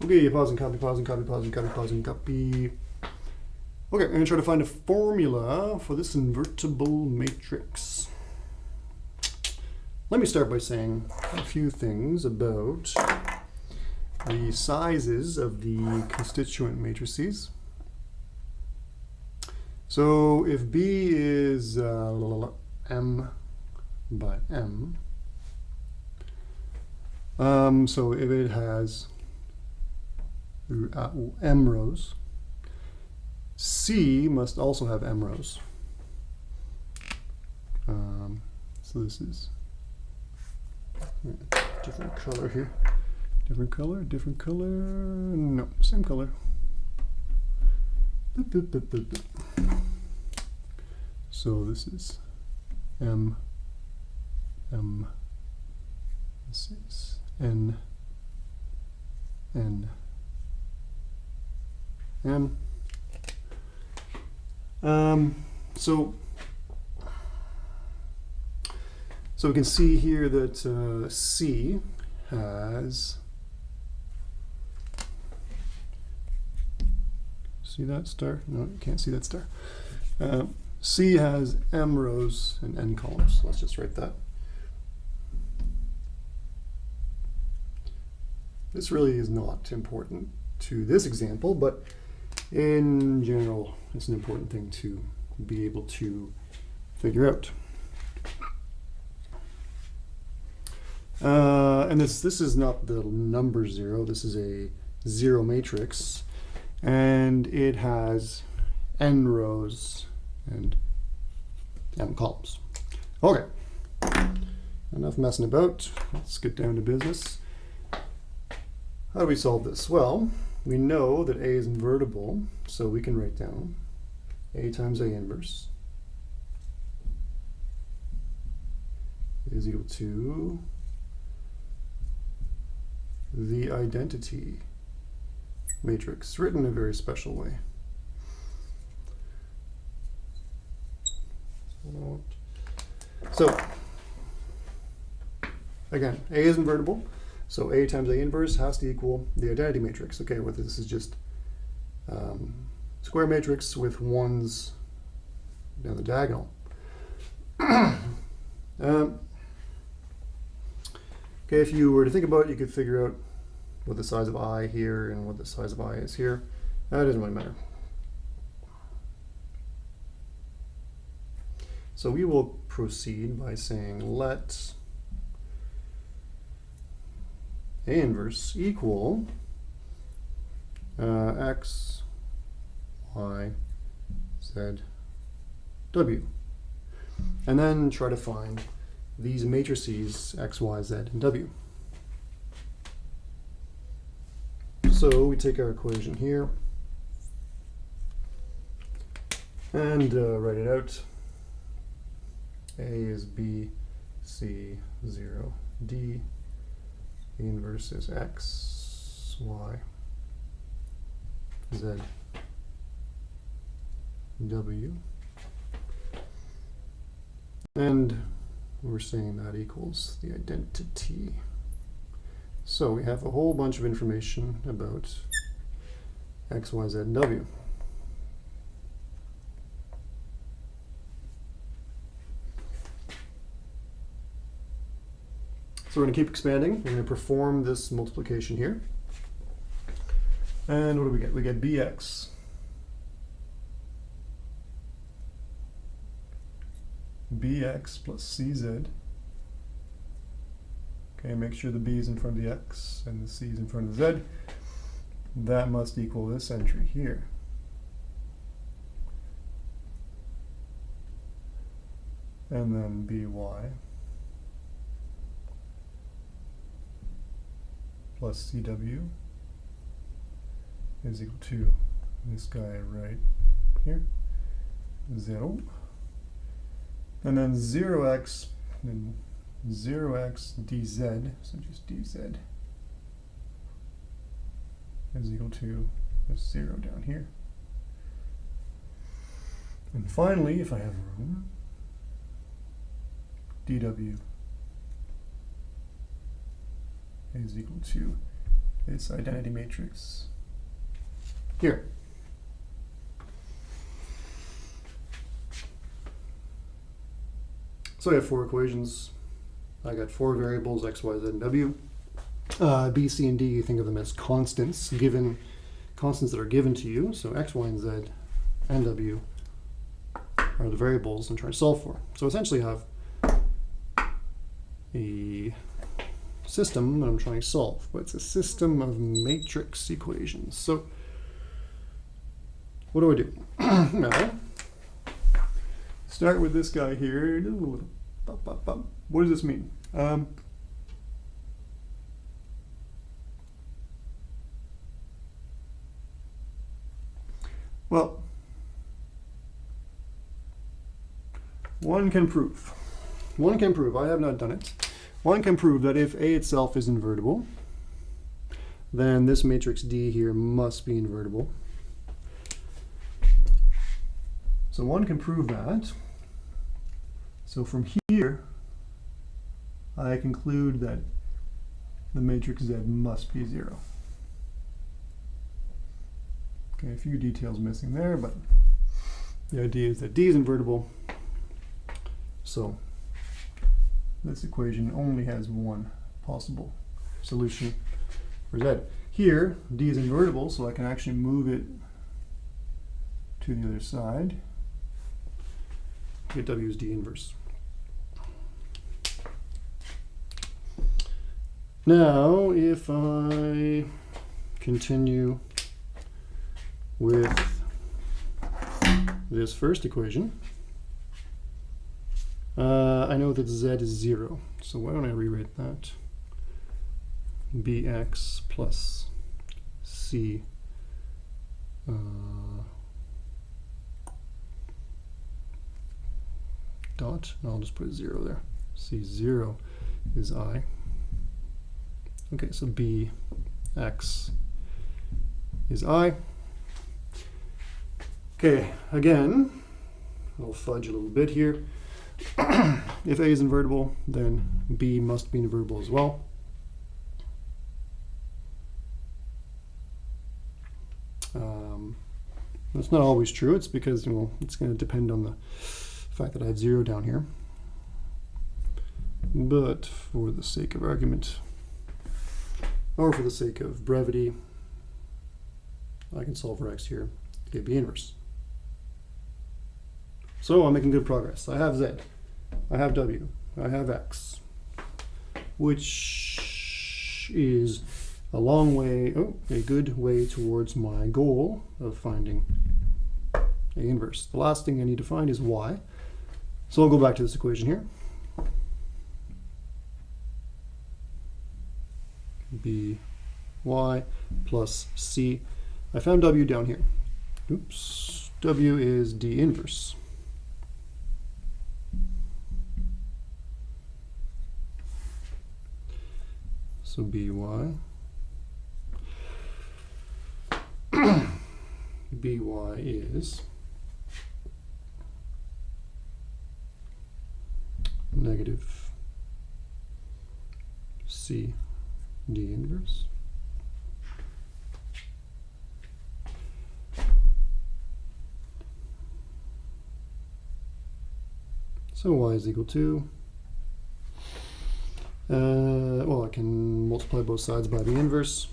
Okay, pause and copy, pause and copy, pause and copy, pause and copy. Okay, I'm going to try to find a formula for this invertible matrix. Let me start by saying a few things about the sizes of the constituent matrices. So if B is M by M, so if it has M rows, C must also have M rows. So this is different color here. Different color, different color. No, same color. So this is M, this is N, M. So we can see here that C has, see that star? No, you can't see that star. C has M rows and N columns. Let's just write that. This really is not important to this example, but in general, it's an important thing to be able to figure out. And this is not the number 0, this is a 0 matrix, and it has N rows and M columns. Okay, enough messing about, let's get down to business. How do we solve this? Well, we know that A is invertible, so we can write down A times A inverse is equal to the identity matrix, written in a very special way. So, again, A is invertible, so A times A inverse has to equal the identity matrix. Okay, well, this is just square matrix with ones down the diagonal. Okay, if you were to think about it, you could figure out what the size of I here and what the size of I is here. That doesn't really matter. So we will proceed by saying let A inverse equal X, Y, Z, W. And then try to find these matrices X, Y, Z, and W. So we take our equation here and write it out. A is B, C, 0, D. The inverse is X, Y, Z, W. And we're saying that equals the identity. So we have a whole bunch of information about X, Y, Z, and W. So we're going to keep expanding. We're going to perform this multiplication here. And what do we get? We get BX plus CZ. Okay, make sure the B is in front of the X and the C is in front of the Z. That must equal this entry here. And then BY plus CW is equal to this guy right here, 0. And then 0x, then 0x dz, so just dz, is equal to this 0 down here. And finally, if I have room, dw is equal to this identity matrix here. So I have 4 equations. I got 4 variables, x, y, z, and w. B, C, and D, you think of them as constants that are given to you. So x, y, and z, and w are the variables I'm trying to solve for. So essentially I have a system that I'm trying to solve, but it's a system of matrix equations. So what do I do? Now, start with this guy here. What does this mean? Well, one can prove, I have not done it, one can prove that if A itself is invertible, then this matrix D here must be invertible. So one can prove that. So from here, I conclude that the matrix Z must be 0. Okay, a few details missing there, but the idea is that D is invertible. So this equation only has one possible solution for Z. Here, D is invertible, so I can actually move it to the other side. Get W is D inverse. Now, if I continue with this first equation, I know that Z is 0. So why don't I rewrite that? Bx plus C dot, and I'll just put 0 there. C0 is I. Okay, so Bx is I. Okay, again, I'll fudge a little bit here. If A is invertible, then B must be invertible as well. That's not always true. It's because, well, it's going to depend on the fact that I have 0 down here. But for the sake of argument, or for the sake of brevity, I can solve for x here, get B inverse. So I'm making good progress. I have Z, I have W, I have X, which is a long way, a good way towards my goal of finding A inverse. The last thing I need to find is Y. So I'll go back to this equation here. By plus C. I found W down here. Oops. W is D inverse. So By By is negative C D inverse. So Y is equal to, well, I can multiply both sides by the inverse.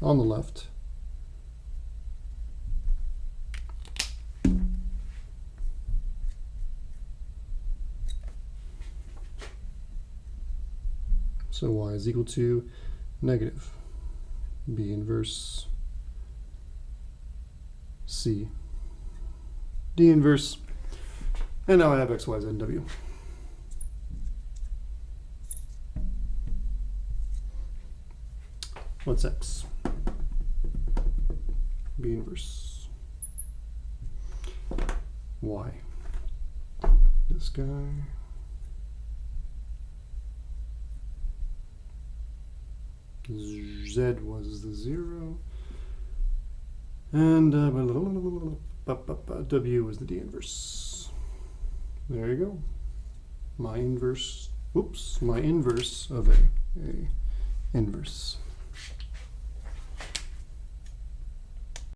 On the left, so Y is equal to negative B inverse C D inverse, and now I have X, Y, Z, and W. What's X? B inverse. Y. This guy. Z was the 0. And W was the D inverse. there you go. My inverse, whoops, my inverse of a inverse.